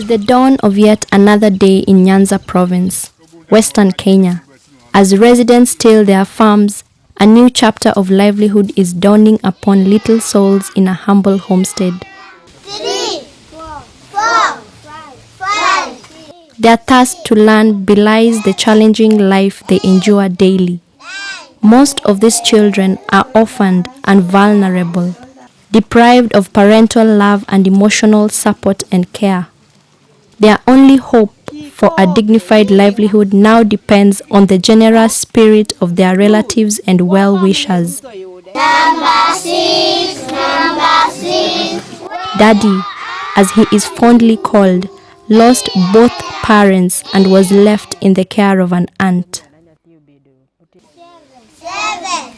is the dawn of yet another day in Nyanza province, Western Kenya. As residents till their farms, a new chapter of livelihood is dawning upon little souls in a humble homestead. 3, 4, 5. Their thirst to learn belies the challenging life they endure daily. Most of these children are orphaned and vulnerable, deprived of parental love and emotional support and care. Their only hope for a dignified livelihood now depends on the generous spirit of their relatives and well-wishers. Number 6. Daddy, as he is fondly called, lost both parents and was left in the care of an aunt. 7,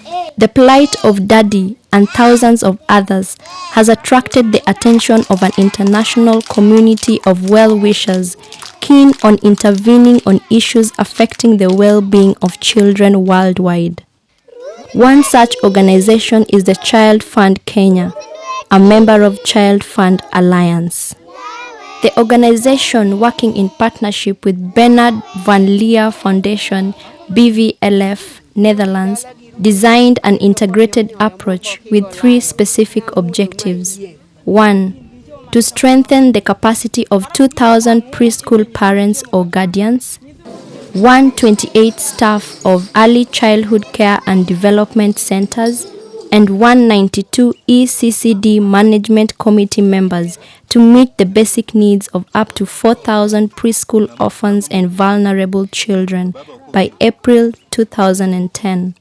8. The plight of Daddy and thousands of others has attracted the attention of an international community of well-wishers keen on intervening on issues affecting the well-being of children worldwide. One such organization is the Child Fund Kenya, a member of Child Fund Alliance. The organization, working in partnership with Bernard Van Leer Foundation, BVLF, Netherlands, designed an integrated approach with 3 specific objectives. 1. To strengthen the capacity of 2,000 preschool parents or guardians, 128 staff of early childhood care and development centers, and 192 Eccd management committee members to meet the basic needs of up to 4,000 preschool orphans and vulnerable children by April 2010.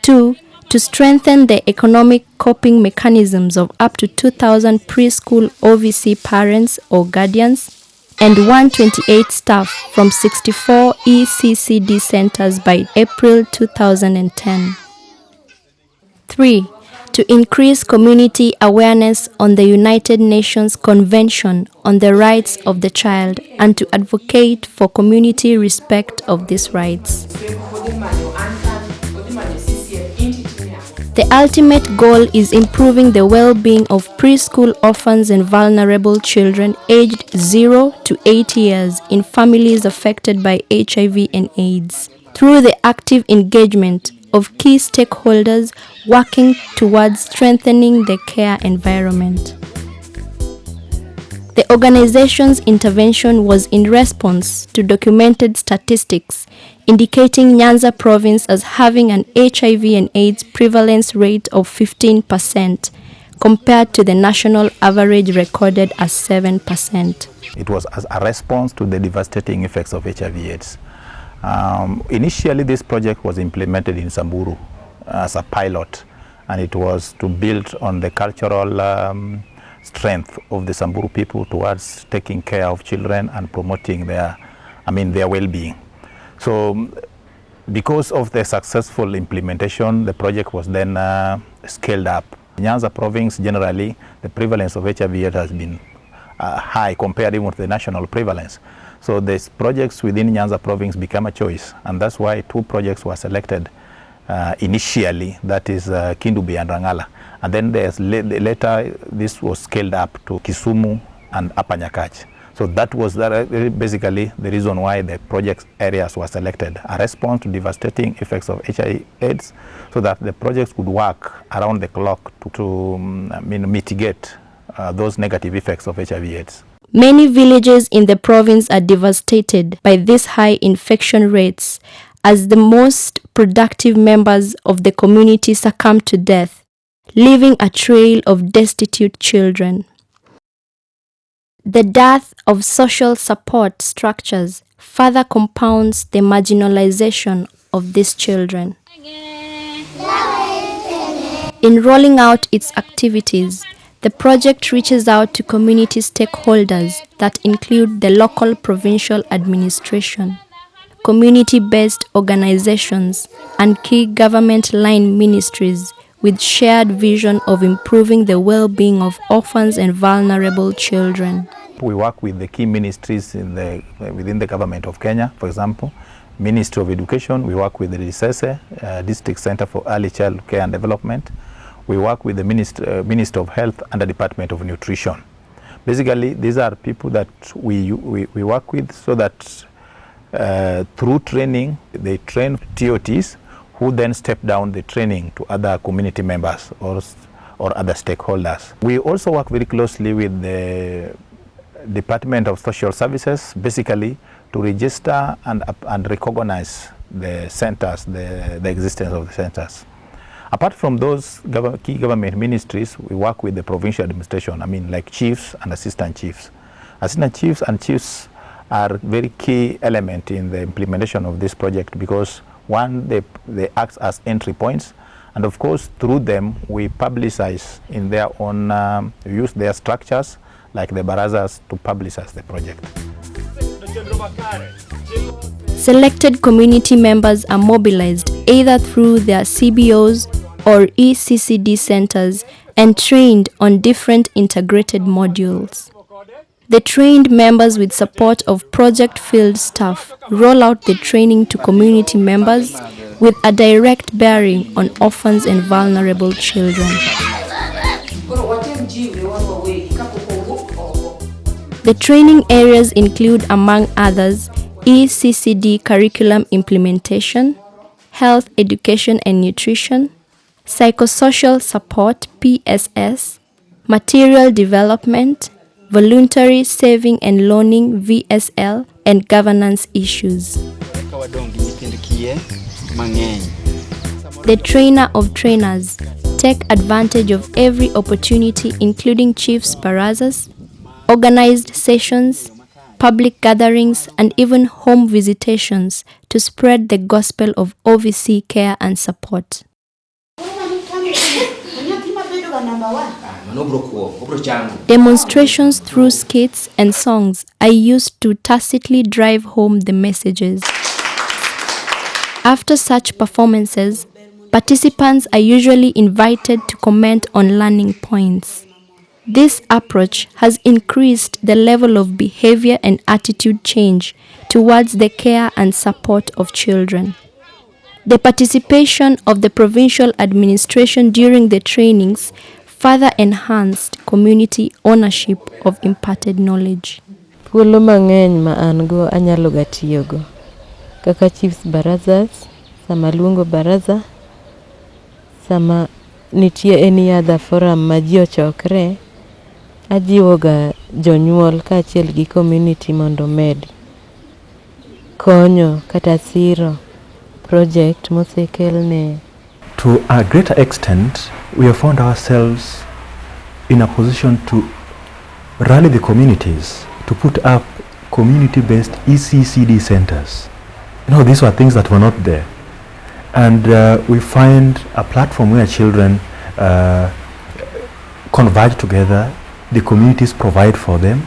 2. To strengthen the economic coping mechanisms of up to 2,000 preschool OVC parents or guardians, and 128 staff from 64 Eccd centers by April 2010. 3. To increase community awareness on the United Nations Convention on the Rights of the Child and to advocate for community respect of these rights. The ultimate goal is improving the well-being of preschool orphans and vulnerable children aged 0 to 8 years in families affected by HIV and AIDS through the active engagement of key stakeholders working towards strengthening the care environment. The organization's intervention was in response to documented statistics indicating Nyanza province as having an HIV and AIDS prevalence rate of 15% compared to the national average recorded as 7%. It was as a response to the devastating effects of HIV/AIDS. Initially, this project was implemented in Samburu as a pilot, and it was to build on the cultural strength of the Samburu people towards taking care of children and promoting their well-being. So, because of the successful implementation, the project was then scaled up. In Nyanza province, generally, the prevalence of HIV/AIDS has been high compared even to the national prevalence. So these projects within Nyanza province became a choice, and that's why 2 projects were selected initially, that is Kindubi and Rangala. And then later this was scaled up to Kisumu and Upper Nyakach. So that was basically the reason why the project areas were selected, a response to devastating effects of HIV/AIDS, so that the projects could work around the clock to mitigate those negative effects of HIV/AIDS. Many villages in the province are devastated by these high infection rates as the most productive members of the community succumb to death, leaving a trail of destitute children. The dearth of social support structures further compounds the marginalization of these children. In rolling out its activities, the project reaches out to community stakeholders that include the local provincial administration, community-based organizations, and key government line ministries with shared vision of improving the well-being of orphans and vulnerable children. We work with the key ministries within the government of Kenya. For example, Ministry of Education, we work with the Disese, District Center for Early Child Care and Development. We work with the Ministry of Health and the Department of Nutrition. Basically, these are people that we work with so that through training, they train TOTs who then step down the training to other community members or other stakeholders. We also work very closely with the Department of Social Services, basically to register and recognize the centers, the existence of the centers. Apart from those key government ministries, we work with the provincial administration, like chiefs and assistant chiefs. Assistant chiefs and chiefs are very key element in the implementation of this project because one, they act as entry points, and of course through them we publicize in their own, use their structures like the barazas to publicize the project. Selected community members are mobilized either through their CBOs or Eccd centers and trained on different integrated modules. The trained members, with support of project field staff, roll out the training to community members with a direct bearing on orphans and vulnerable children. The training areas include, among others, Eccd curriculum implementation, health education and nutrition, psychosocial support PSS, material development, voluntary saving and loaning VSL, and governance issues. The trainer of trainers take advantage of every opportunity, including chiefs' barazas, organized sessions, public gatherings, and even home visitations to spread the gospel of OVC care and support. Demonstrations through skits and songs are used to tacitly drive home the messages. After such performances, participants are usually invited to comment on learning points. This approach has increased the level of behavior and attitude change towards the care and support of children. The participation of the provincial administration during the trainings further enhanced community ownership of imparted knowledge. Thuolo mang'eny ma an go anyalo ga tiyogo kaka chiefs barazas, sama luongo baraza, sama nitie any other forum ma ji ochokre, ajiwo ga jonyuol kaachiel gi community mondo med konyo kata siro project mosekelne. To a greater extent, we have found ourselves in a position to rally the communities to put up community-based Eccd centers. These were things that were not there. And we find a platform where children converge together, the communities provide for them.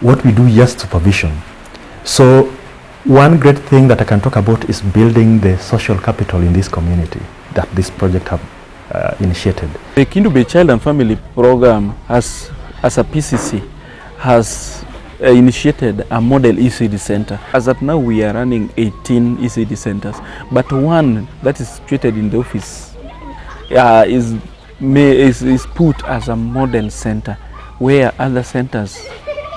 What we do is just supervision. So one great thing that I can talk about is building the social capital in this community that this project have initiated. The Eccd Child and Family Program as a PCC has initiated a model Eccd center. As at now we are running 18 Eccd centers, but one that is situated in the office is put as a model center where other centers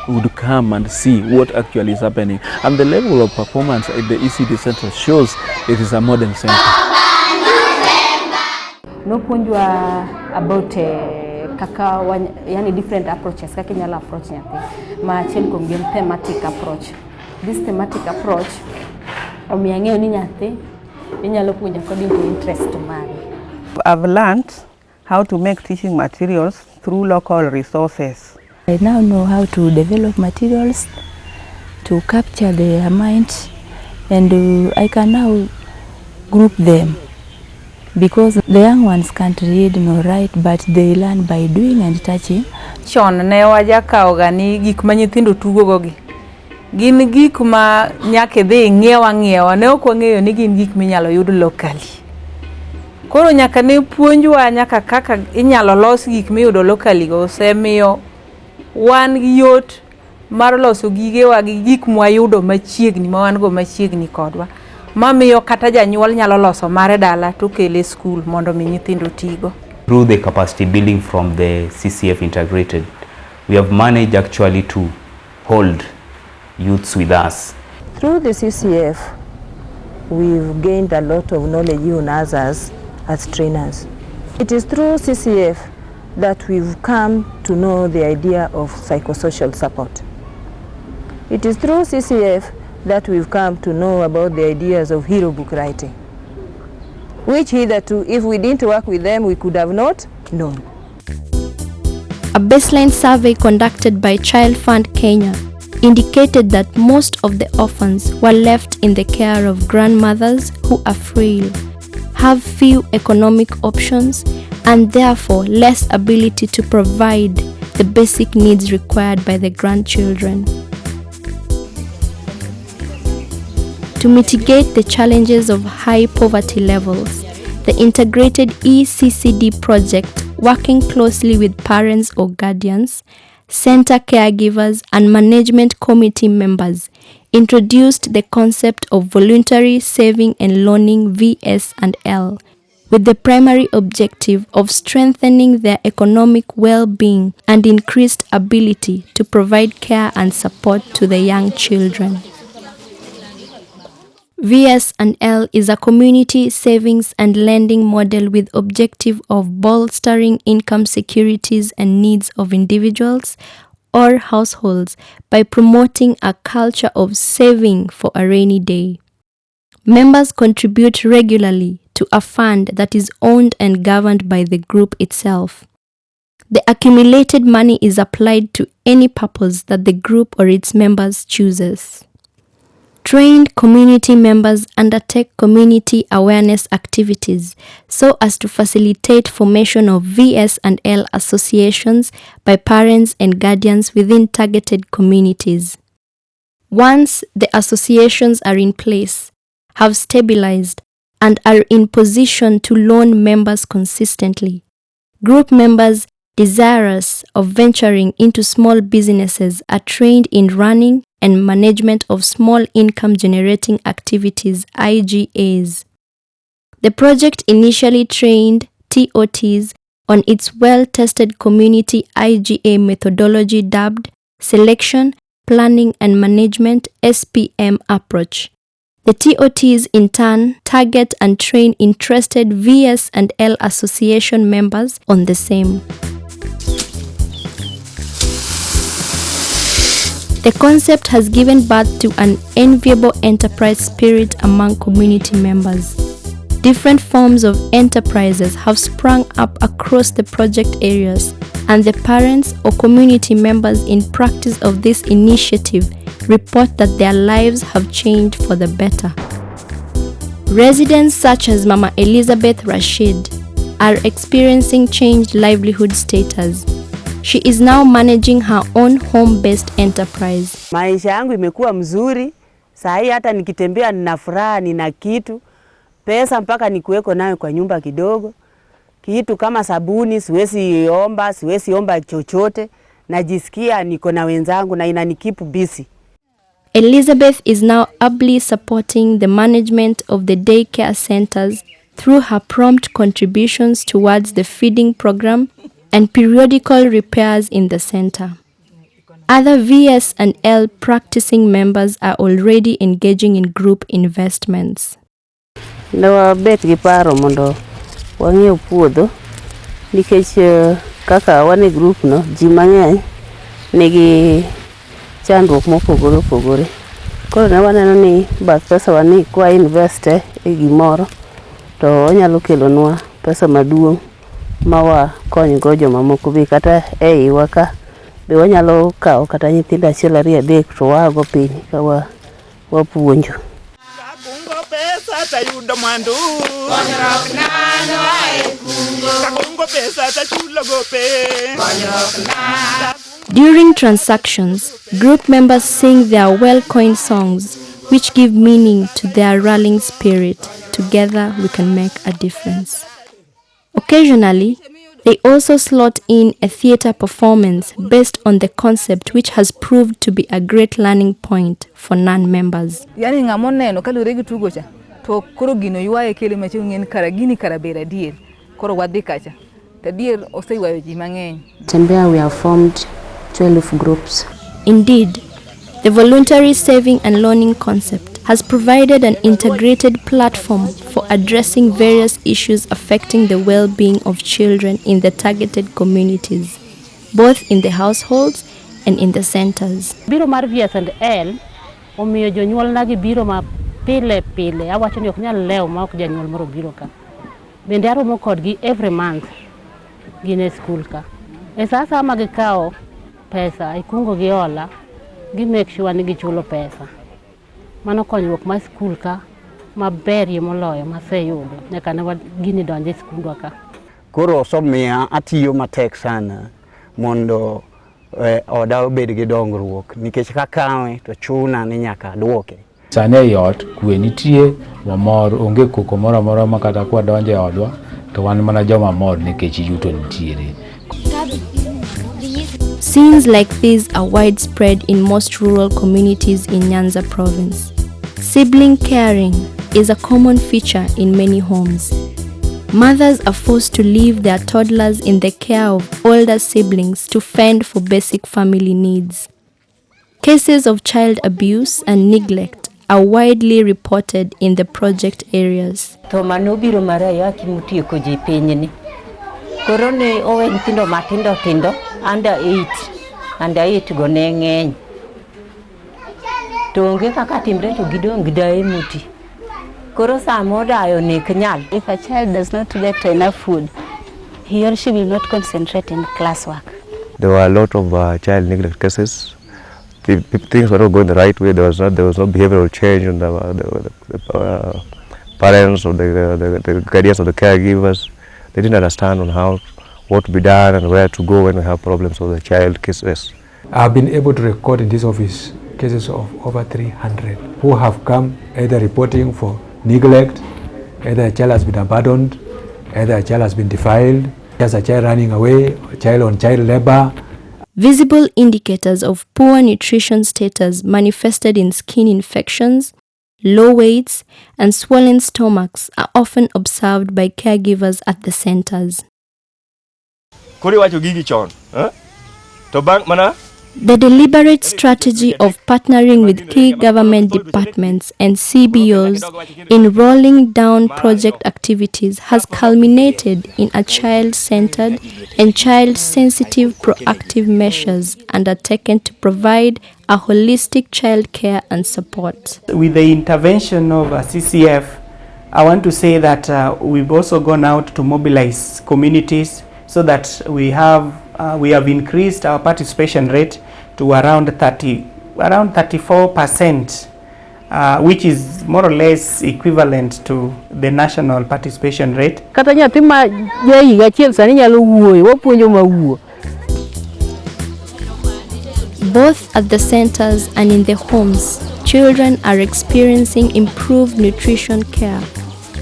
would come and see what actually is happening, and the level of performance at the Eccd center shows it is a modern center. No punjwa about kaka yani different approaches kaka nyala approach nyathi ma achiel kuom gin thematic approach. This thematic approach omiyang'eyo ni nyathi inyalo puonjo according to interest mare. I've learned how to make teaching materials through local resources. I now know how to develop materials to capture their minds, and I can now group them because the young ones can't read nor write, but they learn by doing and touching. Chon ne wajakao gani gik ma nyithindo tugo gogi. Gin gik ma nyaka dhi ng'iewa ne ok wang'eyo ni gin gik minyalo yud locally. Koro nyaka ne puonjwa nyaka kaka inyalo los gik miyudo locally go, osemiyo wan gi yot mar loso gigewa gi gik mwayudo machiegni ma wan go machiegni kodwa, mamiyo kata janyuol nyalo loso mare dala to kele school mondo mi nyithindo tigo. Through the capacity building from the CCF integrated we have managed actually to hold youths with us. Through the CCF, we've gained a lot of knowledge on us as trainers. It is through CCF that we've come to know the idea of psychosocial support. It is through CCF that we've come to know about the ideas of hero book writing, which hitherto, if we didn't work with them, we could have not known. A baseline survey conducted by Child Fund Kenya indicated that most of the orphans were left in the care of grandmothers who are frail, have few economic options, and therefore less ability to provide the basic needs required by the grandchildren. To mitigate the challenges of high poverty levels, the integrated Eccd project, working closely with parents or guardians, center caregivers, and management committee members, introduced the concept of voluntary saving and loaning (VS&L), with the primary objective of strengthening their economic well-being and increased ability to provide care and support to the young children. VS&L is a community savings and lending model with objective of bolstering income securities and needs of individuals or households by promoting a culture of saving for a rainy day. Members contribute regularly to a fund that is owned and governed by the group itself. The accumulated money is applied to any purpose that the group or its members chooses. Trained community members undertake community awareness activities so as to facilitate formation of VS&L associations by parents and guardians within targeted communities. Once the associations are in place, have stabilized, and are in position to loan members consistently, group members desirous of venturing into small businesses are trained in running and management of small income generating activities (IGAs). The project initially trained TOTs on its well-tested community IGA methodology dubbed Selection, Planning and Management (SPM) approach. The TOTs in turn target and train interested VS&L association members on the same. The concept has given birth to an enviable enterprise spirit among community members. Different forms of enterprises have sprung up across the project areas, and the parents or community members in practice of this initiative report that their lives have changed for the better. Residents such as Mama Elizabeth Rashid are experiencing changed livelihood status. She is now managing her own home-based enterprise. Maisha yangu imekuwa mzuri, sahi hata nikitembea nina furaha, nina kitu, pesa mpaka nikuweko nayo kwa nyumba kidogo. Kitu kama sabuni siwezi omba chochote, najisikia niko na wenzangu na inanikipu busy. Elizabeth is now ably supporting the management of the daycare centers through her prompt contributions towards the feeding program and periodical repairs in the center. Other VS&L practicing members are already engaging in group investments. Nawa bet gi paro mondo wang'iew puodho nikech kaka wane group no ji mang'eny nigi chandruok mopogore opogore. Koro ne waneno ni bath pesa wani kwa invest e gimoro to onyalo kelonwa pesa maduong' mawa konygo joma moko be kata iwa ka be wanyalo kawo kata nyithindo achiel ariyo adek to wago piny ka wapuonjo. Kakungo pesa tayudo mwandu konyruok nano ae kungo kakungo pesa tachulo gope konyruok nano. During transactions, group members sing their well-coined songs which give meaning to their rallying spirit. Together we can make a difference. Occasionally, they also slot in a theater performance based on the concept which has proved to be a great learning point for non-members. Yani ngamoneno kalure gi tugo cha to koro gino yuaye kele machi ng'en kara gini kara bera dier koro wadhi kacha. Ta dier oseywayo ji mang'eny. Tembea we are formed 12 groups. Indeed, the voluntary saving and loaning concept has provided an integrated platform for addressing various issues affecting the well-being of children in the targeted communities, both in the households and in the centers. Biro mar VS&L omiyo jonyuol nagi biro ma pile awacho ni ok nyal lew ma ok janyuol moro biro ka. Bende aromo kodgi every month gine school ka. Sasa magikawo pesa ikungo gi hola gi make sure ni gichulo pesa. Mano konyruok ma school ka maber moloyo maseyudo nyaka ne gini donje skundwa ka. Koro somia atiyo matek sana mondo oda obed gi dongruok nikech kakawe to chuna ni nyaka duoke. Sane yot kwe nitie mamor onge koko moro amora makata kwa donje odwa to wan mana joma mor nikech yuto nitiere. Scenes like these are widespread in most rural communities in Nyanza province. Sibling caring is a common feature in many homes. Mothers are forced to leave their toddlers in the care of older siblings to fend for basic family needs. Cases of child abuse and neglect are widely reported in the project areas. Tomanobiro maraya kimutie koji penyeni. Korone owe ntindo matindo under 8 go ne ng'eny. To onge kaka timre to gidong gidae muti. Koro samodayo ne knyal. If a child does not get enough food, he or she will not concentrate in classwork. There were a lot of child neglect cases. Things were not going the right way. There was no behavioral change in the parents or the guardians of the caregivers. They didn't understand on what to be done and where to go when we have problems with the child cases. I've been able to record in this office cases of over 300 who have come either reporting for neglect, either a child has been abandoned, either a child has been defiled, there's a child running away, a child on child labor. Visible indicators of poor nutrition status manifested in skin infections, low weights, and swollen stomachs are often observed by caregivers at the centers. The deliberate strategy of partnering with key government departments and CBOs in rolling down project activities has culminated in a child-centered and child-sensitive proactive measures undertaken to provide a holistic child care and support. With the intervention of CCF, I want to say that we've also gone out to mobilize communities so that we have increased our participation rate to around 34%, which is more or less equivalent to the national participation rate. Kata nyathi ma higa achiel sani nyalo wuoyo, wapuonjo ma wuo. Both at the centers and in the homes, children are experiencing improved nutrition care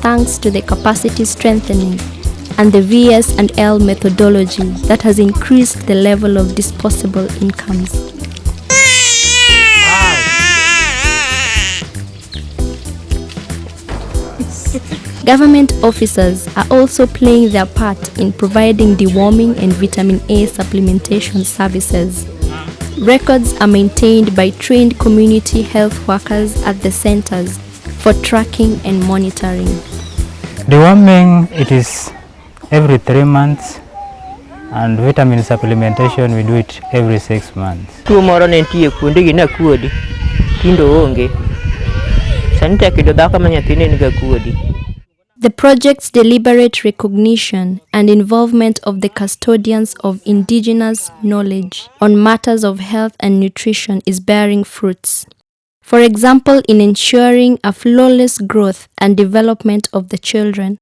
thanks to the capacity strengthening and the VS&L methodology that has increased the level of disposable incomes. Government officers are also playing their part in providing deworming and vitamin A supplementation services. Records are maintained by trained community health workers at the centers for tracking and monitoring. Deworming, it is every 3 months, and vitamin supplementation we do it every 6 months. Tuo moro ne nitie kuonde gi na kuodi tindo onge sani tek yudo dhako ma nyathine niga kuodi. The project's deliberate recognition and involvement of the custodians of indigenous knowledge on matters of health and nutrition is bearing fruits. For example, in ensuring a flawless growth and development of the children,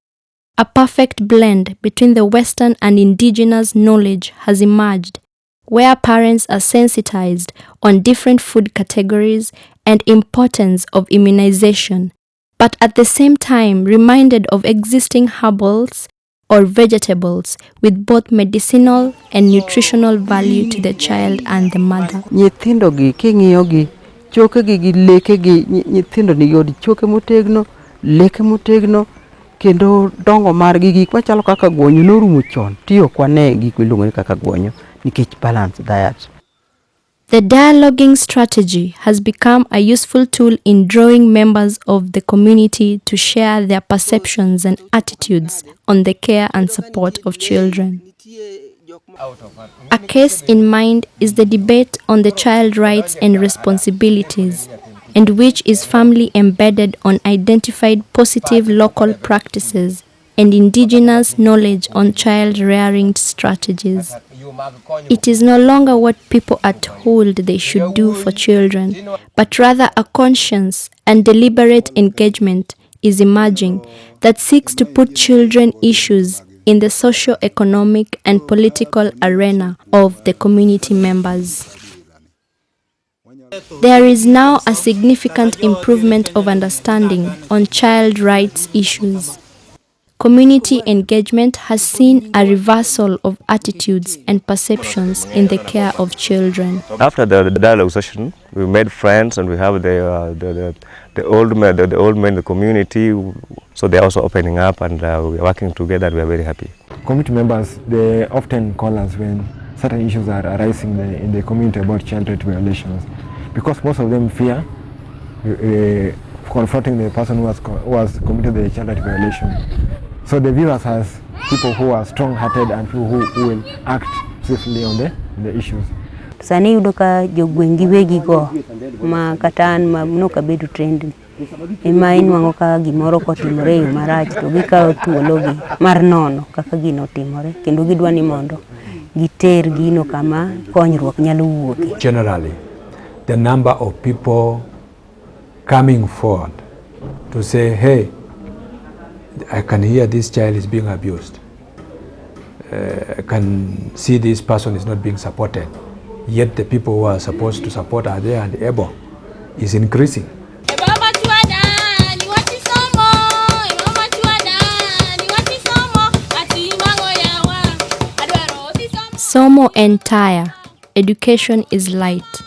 a perfect blend between the Western and indigenous knowledge has emerged, where parents are sensitized on different food categories and importance of immunization, but at the same time reminded of existing herbals or vegetables with both medicinal and nutritional value to the child and the mother. Nyithindo gi king'iyo gi choke gi leke gi nyithindo ni yodi choke motegno, leke motegno, kendo dongo mar gi gik machalo kaka gwonyo norumo chon tiyo kwane gik miluongo ni kaka gwonyo nikech balanced diet. The dialoguing strategy has become a useful tool in drawing members of the community to share their perceptions and attitudes on the care and support of children. A case in mind is the debate on the child rights and responsibilities, and which is firmly embedded on identified positive local practices and indigenous knowledge on child rearing strategies. It is no longer what people are told they should do for children, but rather a conscious and deliberate engagement is emerging that seeks to put children issues in the socio-economic and political arena of the community members. There is now a significant improvement of understanding on child rights issues. Community engagement has seen a reversal of attitudes and perceptions in the care of children. After the dialogue session, we made friends, and we have the old men, the old men in the community. So they're also opening up, and we're working together. And we are very happy. Community members, they often call us when certain issues are arising in the community about child rights violations, because most of them fear confronting the person who has committed the child rights violation. So they view us as people who are strong-hearted and people who will act swiftly on the issues. Sani yudo ka jogwengi wegi go ma katan ma noka bedu trend ema inwango ka gimoro kotimore yo marach to gikawo thuologi mar nono kaka gino timore kendo gidwa ni mondo giter gino kama konyruok nyalo wuoke. Generally, the number of people coming forward to say, hey, I can hear this child is being abused. I can see this person is not being supported. Yet the people who are supposed to support are there and able is increasing. Somo entire, education is light.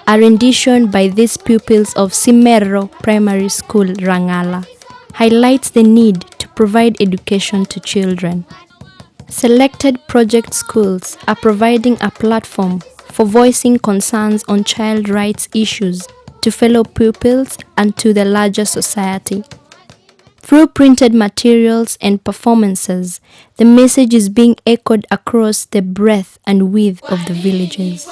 A rendition by these pupils of Simero Primary School, Rangala, highlights the need to provide education to children. Selected project schools are providing a platform for voicing concerns on child rights issues to fellow pupils and to the larger society. Through printed materials and performances, the message is being echoed across the breadth and width of the villages.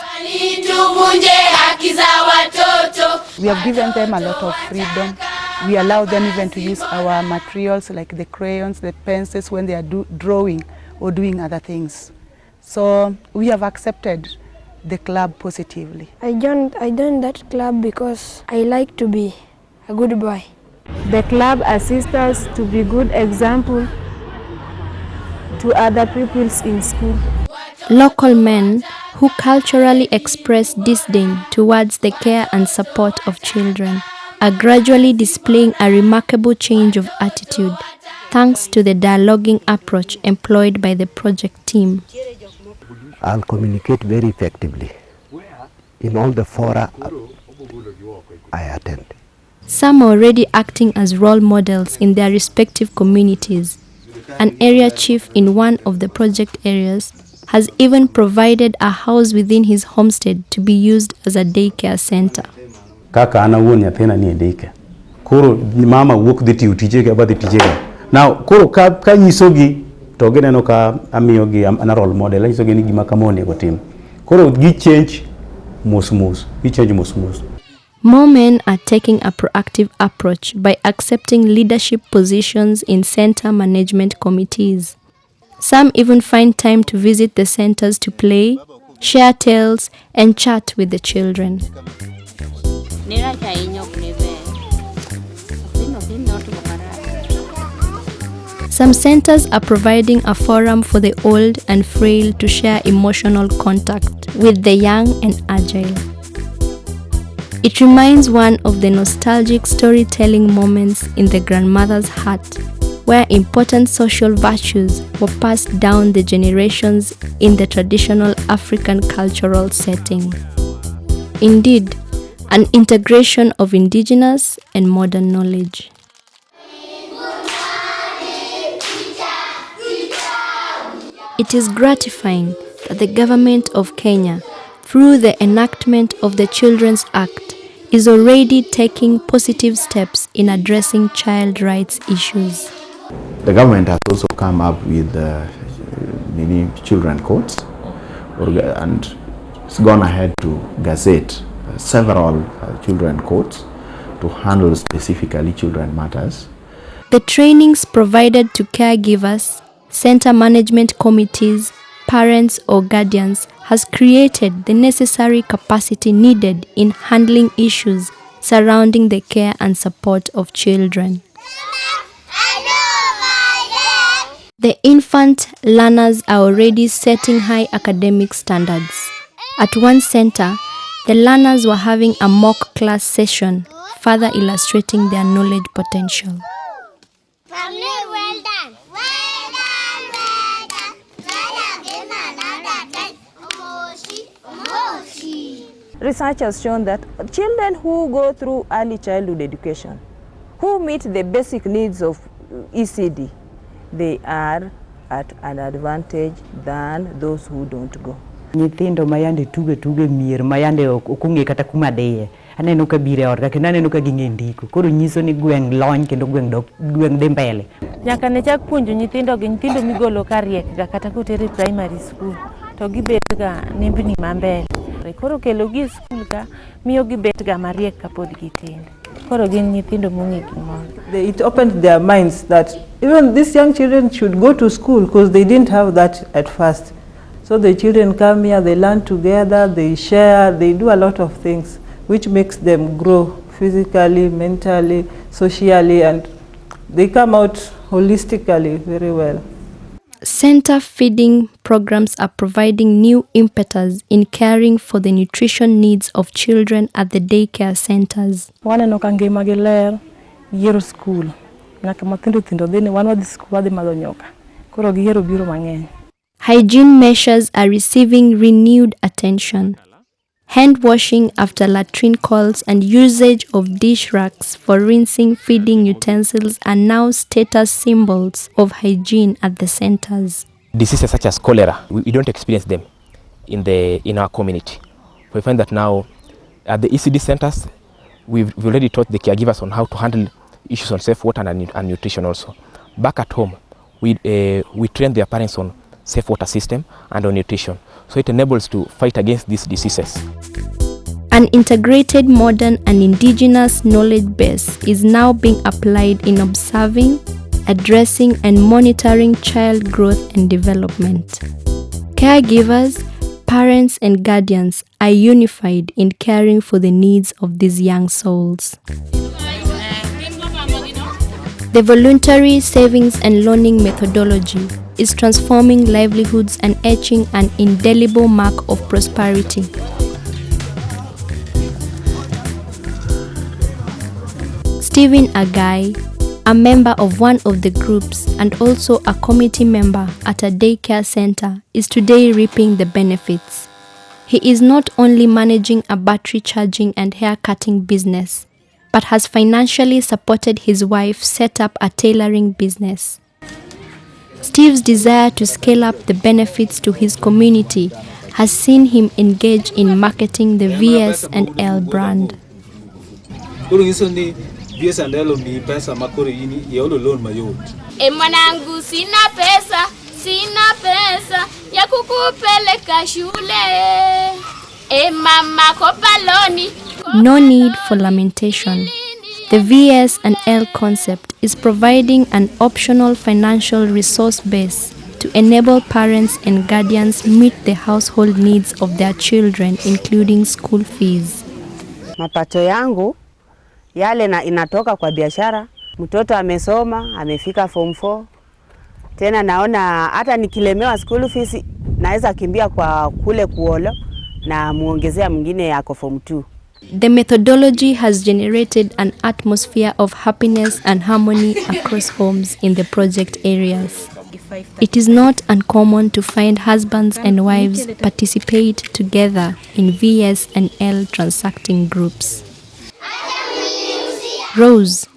We have given them a lot of freedom. We allow them even to use our materials like the crayons, the pencils when they are drawing or doing other things. So we have accepted the club positively. I joined that club because I like to be a good boy. The club assists us to be good example to other pupils in school. Local men who culturally express disdain towards the care and support of children are gradually displaying a remarkable change of attitude thanks to the dialoguing approach employed by the project team. I'll communicate very effectively in all the fora I attend. Some are already acting as role models in their respective communities. An area chief in one of the project areas has even provided a house within his homestead to be used as a daycare center. Kaka ana wuon nyathina ni daycare. Koro mama wuok dhi tiyo tije ga badhi tije ga. Now koro ka nyisogi to gineno ka amiyogi ana role model, nyisogi ni gima kama onego tim. Koro gi change mos. More men are taking a proactive approach by accepting leadership positions in center management committees. Some even find time to visit the centers to play, share tales, and chat with the children. Some centers are providing a forum for the old and frail to share emotional contact with the young and agile. It reminds one of the nostalgic storytelling moments in the grandmother's hut, where important social virtues were passed down the generations in the traditional African cultural setting. Indeed, an integration of indigenous and modern knowledge. It is gratifying that the government of Kenya through the enactment of the Children's Act, is already taking positive steps in addressing child rights issues. The government has also come up with many children courts, and it's gone ahead to gazette several children courts to handle specifically children matters. The trainings provided to caregivers, center management committees, parents or guardians has created the necessary capacity needed in handling issues surrounding the care and support of children. The infant learners are already setting high academic standards. At one center, the learners were having a mock class session, further illustrating their knowledge potential. Research has shown that children who go through early childhood education, who meet the basic needs of ECD, they are at an advantage than those who don't go. Nyithindo mayande tuge mier mayande okung'e kata kuma deye aneno ka bire ot kendo aneno ka ging'e ndiko koro nyiso ni gweng' lony kendo gweng' dhi mbele. Nyaka ne chak puonjo nyithindo migolo ka riek ga kata kotere primary school to gibet ga nembni mambele. Koro kelo gi school ka miyo gibet ga mariek kapod gitindo. Koro gin nyithindo mong'e gimoro. It opened their minds that even these young children should go to school because they didn't have that at first. So the children come here, they learn together, they share, they do a lot of things which makes them grow physically, mentally, socially, and they come out holistically very well. Center feeding programs are providing new impetus in caring for the nutrition needs of children at the daycare centers. Waneno ka ngima gi ler, yiero school. Nyaka mathindo dhine wan wadhi school wadhi madho nyoka. Koro giyiero biro mang'eny. Hygiene measures are receiving renewed attention. Hand washing after latrine calls and usage of dish racks for rinsing feeding utensils are now status symbols of hygiene at the centers. Diseases such as cholera, we don't experience them in our community. We find that now at the ECD centers, we've already taught the caregivers on how to handle issues on safe water and nutrition also. Back at home, we train their parents on safe water system and on nutrition. So it enables to fight against these diseases. An integrated modern and indigenous knowledge base is now being applied in observing, addressing and monitoring child growth and development. Caregivers, parents and guardians are unified in caring for the needs of these young souls. The voluntary savings and loaning methodology is transforming livelihoods and etching an indelible mark of prosperity. Stephen Agai, a member of one of the groups and also a committee member at a daycare center, is today reaping the benefits. He is not only managing a battery charging and hair cutting business, but has financially supported his wife set up a tailoring business. Steve's desire to scale up the benefits to his community has seen him engage in marketing the VS and L brand. Mwanangu sina pesa ya kukupeleka shule. Mama kopa loni. No need for lamentation. The VS and L concept is providing an optional financial resource base to enable parents and guardians meet the household needs of their children, including school fees. Mapato yangu yale inatoka kwa biashara. Mtoto amesoma, amefika form 4. Tena naona hata nikilemewa school fees naweza kimbia kwa kule kuolo na muongezea mwingine yako form 2. The methodology has generated an atmosphere of happiness and harmony across homes in the project areas. It is not uncommon to find husbands and wives participate together in VS and L transacting groups. Rose,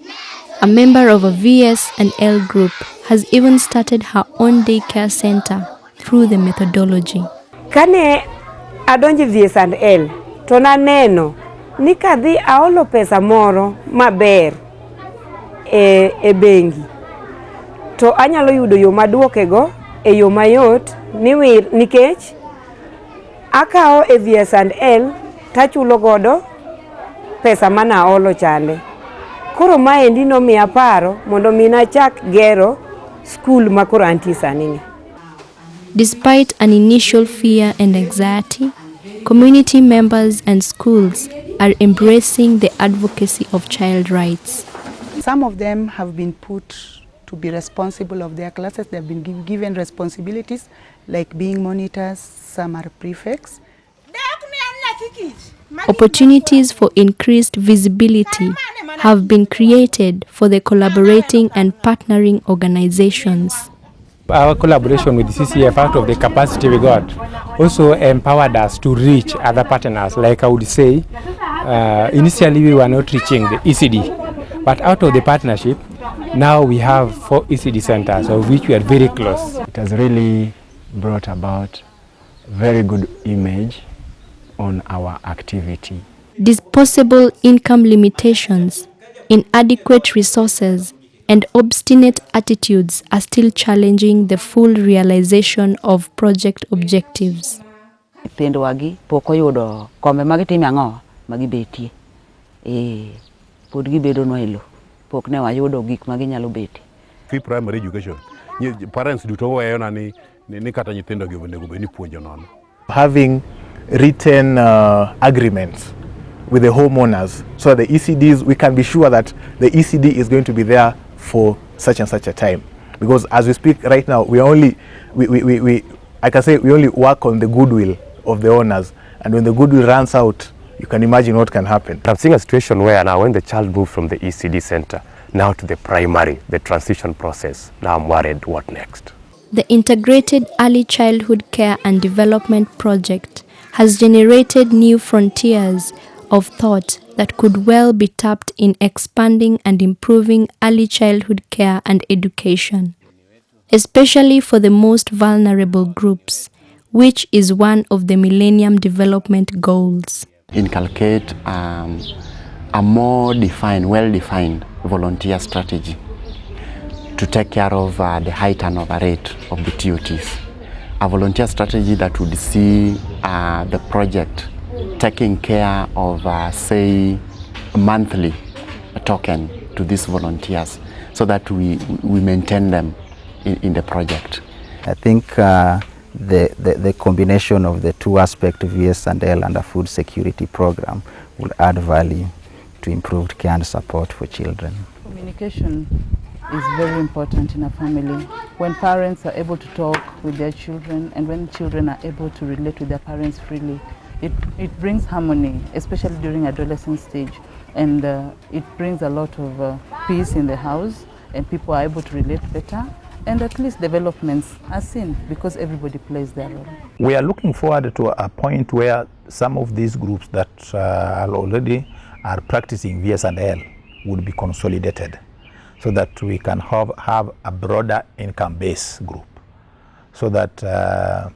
a member of a VS and L group, has even started her own daycare center through the methodology. Kane adonje VS&L to naneno ni kadhi aolo pesa moro maber e bengi to anyalo yudo yo maduokego e yo mayot nikech akao e VS&L tachulo godo pesa mana aolo chande. Koro maendi nomiya paro mondo mina chak gero school makoro antie sani. Despite an initial fear and anxiety, community members and schools are embracing the advocacy of child rights. Some of them have been put to be responsible of their classes. They have been given responsibilities like being monitors, some are prefects. Opportunities for increased visibility have been created for the collaborating and partnering organizations. Our collaboration with CCF, out of the capacity we got, also empowered us to reach other partners. Like I would say, initially we were not reaching the Eccd, but out of the partnership, now we have 4 Eccd centers, of which we are very close. It has really brought about very good image on our activity. Disposable income limitations, inadequate resources, and obstinate attitudes are still challenging the full realization of project objectives. Nyithindwagi pok oyudo kombe magitime ang'o magibetie. Pod gibedonwa e lo. Pok ne wayudo gik maginyalo betie. Free primary education. Parents duto weyona ni kata nyithindo gi onego bed ni puonjo nono. Having written agreements with the homeowners so that the ECDs, we can be sure that the ECD is going to be there for such and such a time. Because as we speak right now, we only, I can say we only work on the goodwill of the owners, and when the goodwill runs out, you can imagine what can happen. I'm seeing a situation where now when the child moves from the ECD center now to the primary, the transition process, now I'm worried what next. The Integrated Early Childhood Care and Development Project has generated new frontiers of thought that could well be tapped in expanding and improving early childhood care and education, especially for the most vulnerable groups, which is one of the Millennium Development Goals. Inculcate a more defined, well-defined volunteer strategy to take care of the high turnover rate of the TOTs. A volunteer strategy that would see the project taking care of, say, a monthly token to these volunteers so that we maintain them in the project. I think the combination of the two aspects of VS&L and a food security program will add value to improved care and support for children. Communication is very important in a family. When parents are able to talk with their children and when children are able to relate with their parents freely, it brings harmony, especially during adolescent stage, and it brings a lot of peace in the house, and people are able to relate better, and at least developments are seen because everybody plays their role. We are looking forward to a point where some of these groups that already are practicing VS&L would be consolidated so that we can have a broader income base group, so that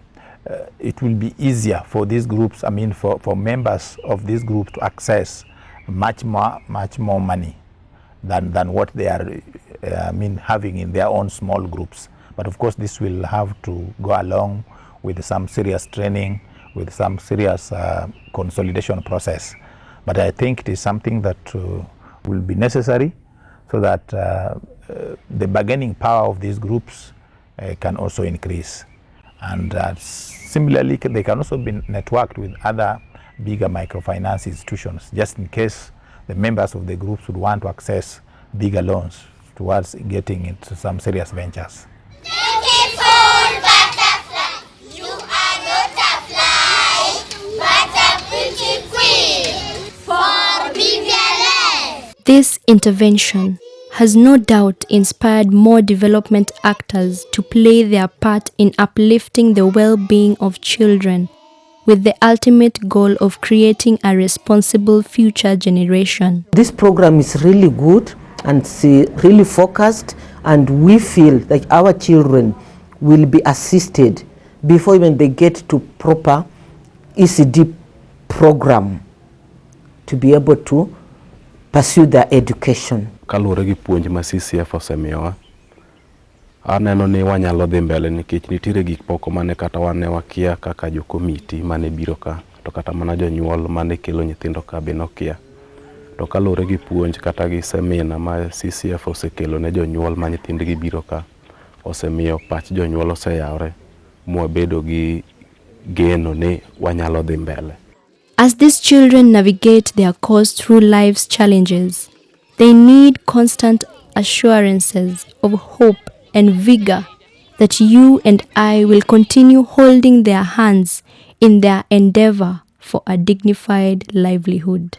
it will be easier for these groups, I mean for members of this group to access much more money than what they are having in their own small groups. But of course this will have to go along with some serious training, with some serious consolidation process. But I think it is something that will be necessary so that the bargaining power of these groups can also increase. And similarly, they can also be networked with other bigger microfinance institutions, just in case the members of the groups would want to access bigger loans towards getting into some serious ventures. Beautiful butterfly, you are not a fly, but a pretty queen for Vivian. This intervention has no doubt inspired more development actors to play their part in uplifting the well-being of children, with the ultimate goal of creating a responsible future generation. This program is really good and really focused, and we feel that our children will be assisted before even they get to proper ECD program to be able to pursue their education. Kaluwore gi puonj ma CCF osemiyowa, aneno ni wanyalo dhi mbele nikech nitiere gik moko mane kata wane wakia kaka jo komiti mane biro ka, to kata mana jonyuol mane kelo nyithindo ka be nokia. To kaluwore gi puonj kata gi semina ma CCF osekelo ne jonyuol ma nyithindgi biro ka, osemiyo pach jonyuol oseyawre mwabedo gi geno ni wanyalo dhi mbele. As these children navigate their course through life's challenges, they need constant assurances of hope and vigor that you and I will continue holding their hands in their endeavor for a dignified livelihood.